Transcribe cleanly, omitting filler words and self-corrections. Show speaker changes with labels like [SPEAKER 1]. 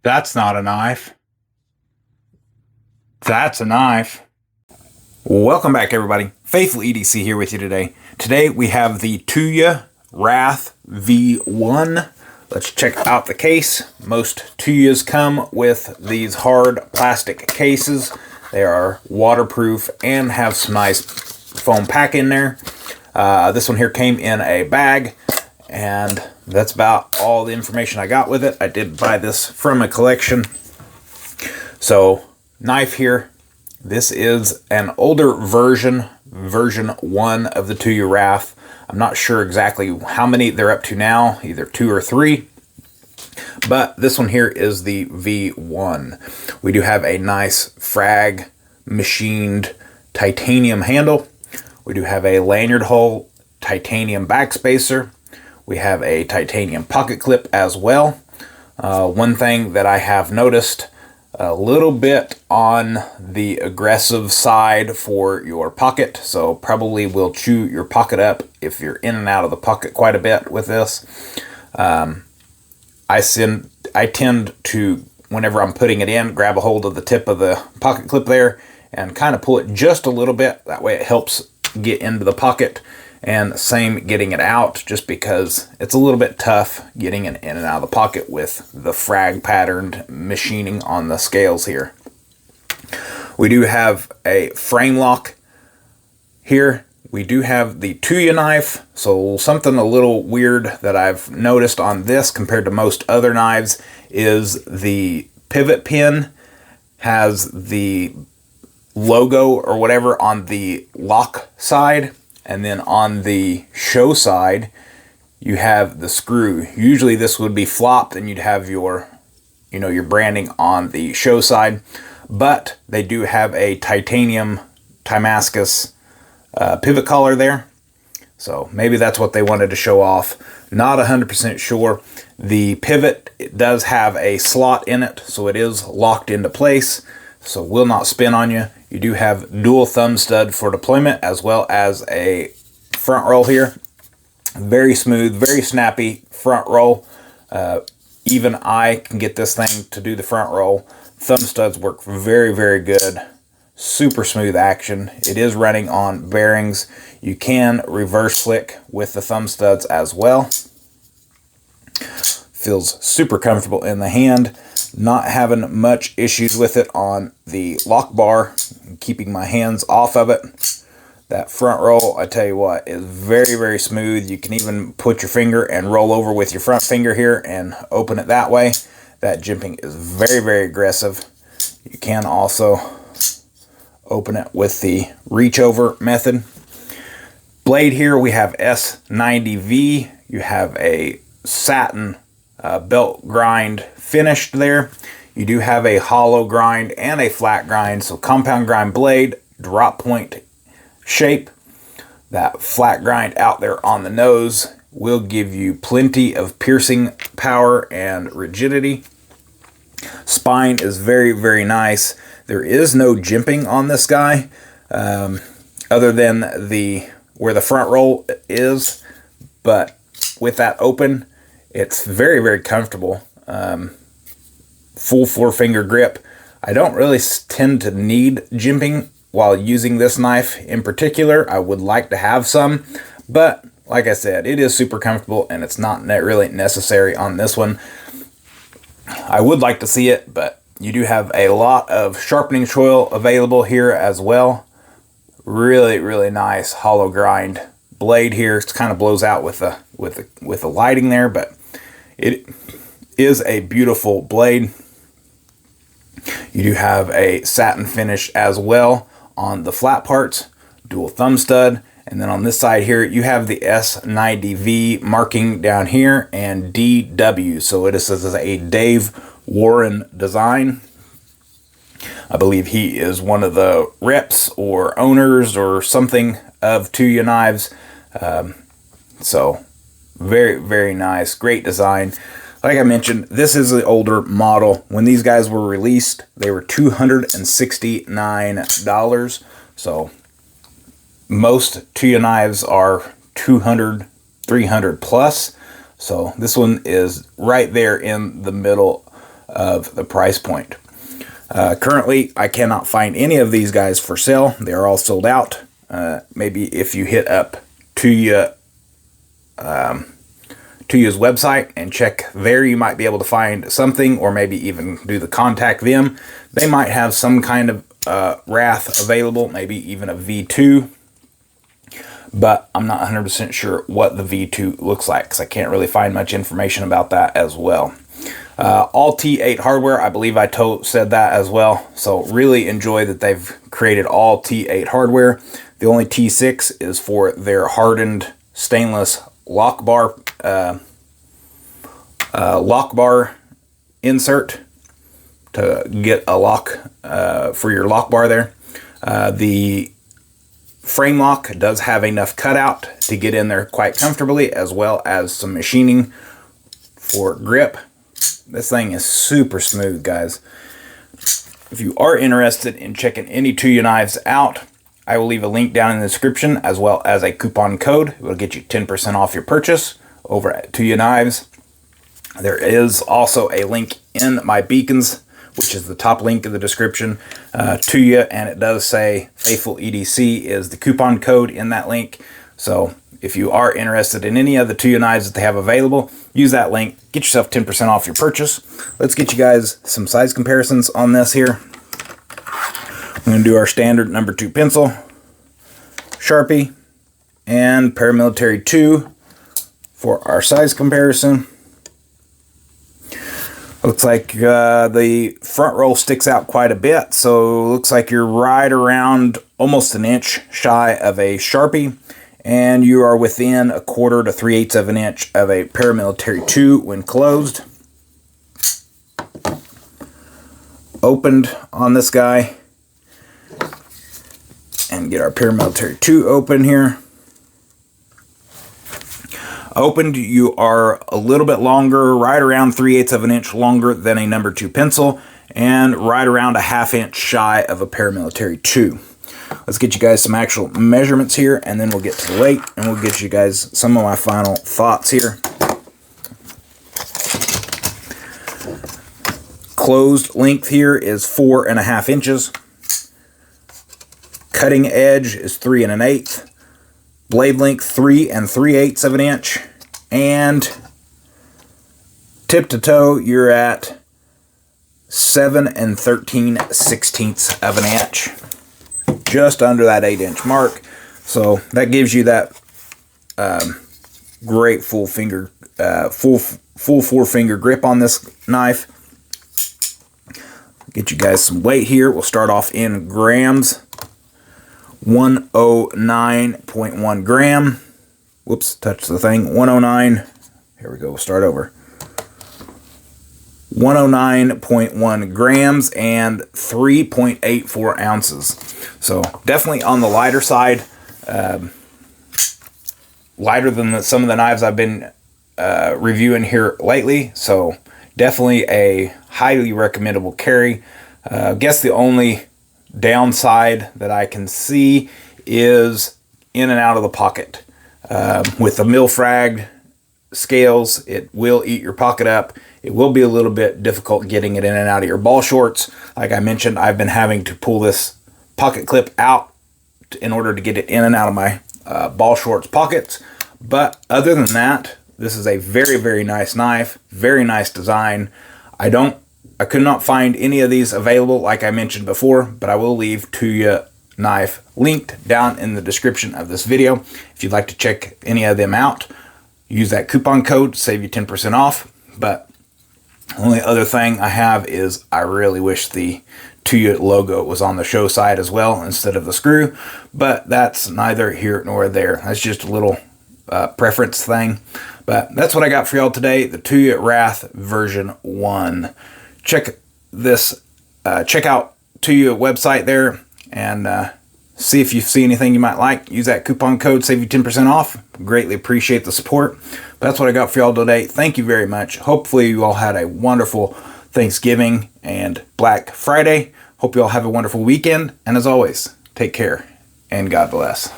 [SPEAKER 1] That's not a knife. That's a knife. Welcome back, everybody. Faithful EDC here with you today. Today we have the Tuya Wrath V1. Let's check out the case. Most Tuyas come with these hard plastic cases. They are waterproof and have some nice foam pack in there. This one here came in a bag, and that's about all the information I got with it. I did buy this from a collection. So, knife here. This is an older version 1 of the Tuya Wrath. I'm not sure exactly how many they're up to now, either 2 or 3. But this one here is the V1. We do have a nice frag machined titanium handle. We do have a lanyard hole titanium backspacer. We have a titanium pocket clip as well. One thing that I have noticed a little bit on the aggressive side for your pocket, so probably will chew your pocket up if you're in and out of the pocket quite a bit with this. I tend to, whenever I'm putting it in, grab a hold of the tip of the pocket clip there and kind of pull it just a little bit. That way it helps get into the pocket, and same getting it out, just because it's a little bit tough getting it in and out of the pocket with the frag patterned machining on the scales here. We do have a frame lock here. We do have the Tuya knife, so something a little weird that I've noticed on this compared to most other knives is the pivot pin has the logo or whatever on the lock side, and then on the show side you have the screw. Usually this would be flopped and you'd have your branding on the show side, but they do have a titanium Damascus pivot collar there, so maybe that's what they wanted to show off. Not 100% sure. The pivot, it does have a slot in it, so it is locked into place, so will not spin on you. You do have dual thumb stud for deployment, as well as a front roll here. Very smooth, very snappy front roll. Even I can get this thing to do the front roll. Thumb studs work very, very good. Super smooth action. It is running on bearings. You can reverse flick with the thumb studs as well. Feels super comfortable in the hand. Not having much issues with it on the lock bar, keeping my hands off of it. That front roll, I tell you what, is very, very smooth. You can even put your finger and roll over with your front finger here and open it that way. That jimping is very, very aggressive. You can also open it with the reach over method. Blade here, we have S90V. You have a satin belt grind finished there. You do have a hollow grind and a flat grind, so compound grind blade, drop point shape. That flat grind out there on the nose will give you plenty of piercing power and rigidity. Spine is very, very nice. There is no jimping on this guy, other than where the front roll is, but with that open, it's very, very comfortable. Full 4-finger grip. I don't really tend to need jimping while using this knife in particular. I would like to have some, but like I said, it is super comfortable and it's not really necessary on this one. I would like to see it, but you do have a lot of sharpening choil available here as well. Really, really nice hollow grind blade here. It kind of blows out with the lighting there, but it is a beautiful blade. You do have a satin finish as well on the flat parts, dual thumb stud, and then on this side here you have the S90V marking down here and DW, so it is a Dave Warren design. I believe he is one of the reps or owners or something of Tuya Knives. So very, very nice, great design. Like I mentioned, this is the older model. When these guys were released, they were $269. So most Tuya knives are 200, 300 plus. So this one is right there in the middle of the price point. Currently, I cannot find any of these guys for sale. They are all sold out. Maybe if you hit up Tuya's website and check there, you might be able to find something, or maybe even do the contact them. They might have some kind of wrath available, maybe even a V2, but I'm not 100% sure what the V2 looks like because I can't really find much information about that as well. All T8 hardware, I believe I said that as well. So really enjoy that they've created all T8 hardware. The only T6 is for their hardened stainless lock bar insert to get a lock for your lock bar there. The frame lock does have enough cutout to get in there quite comfortably, as well as some machining for grip. This thing is super smooth, guys. If you are interested in checking any Tuya knives out, I will leave a link down in the description, as well as a coupon code. It will get you 10% off your purchase over at Tuya Knives. There is also a link in my beacons, which is the top link in the description, Tuya, and it does say Faithful EDC is the coupon code in that link. So if you are interested in any of the Tuya knives that they have available, use that link, get yourself 10% off your purchase. Let's get you guys some size comparisons on this here. I'm going to do our standard number 2 pencil, Sharpie, and Paramilitary 2 for our size comparison. Looks like the front roll sticks out quite a bit, so looks like you're right around almost an inch shy of a Sharpie, and you are within 1/4 to 3/8 of an inch of a Paramilitary 2 when closed. Opened on this guy, and get our Paramilitary 2 open here. Opened, you are a little bit longer, right around 3/8 of an inch longer than a number 2 pencil, and right around a 1/2 inch shy of a Paramilitary 2. Let's get you guys some actual measurements here, and then we'll get to the weight, and we'll get you guys some of my final thoughts here. Closed length here is 4.5 inches. Cutting edge is 3 1/8. Blade length 3 3/8 of an inch, and tip to toe you're at 7 13/16 of an inch, just under that 8-inch mark. So that gives you that great full four-finger grip on this knife. Get you guys some weight here. We'll start off in grams. 109.1 gram. Whoops, touched the thing. 109. Here we go. We'll start over. 109.1 grams and 3.84 ounces. So definitely on the lighter side. Lighter than some of the knives I've been reviewing here lately. So definitely a highly recommendable carry. I guess the only downside that I can see is in and out of the pocket. With the mill-fragged scales, it will eat your pocket up. It will be a little bit difficult getting it in and out of your ball shorts. Like I mentioned, I've been having to pull this pocket clip out in order to get it in and out of my ball shorts pockets. But other than that, this is a very, very nice knife. Very nice design. I could not find any of these available, like I mentioned before, but I will leave Tuya knife linked down in the description of this video. If you'd like to check any of them out, use that coupon code to save you 10% off. But the only other thing I have is I really wish the Tuya logo was on the show side as well instead of the screw, but that's neither here nor there. That's just a little preference thing. But that's what I got for y'all today, the Tuya Wrath version 1. Check out Tuya website there and see if you see anything you might like. Use that coupon code, save you 10% off. Greatly appreciate the support. But that's what I got for y'all today. Thank you very much. Hopefully you all had a wonderful Thanksgiving and Black Friday. Hope you all have a wonderful weekend. And as always, take care and God bless.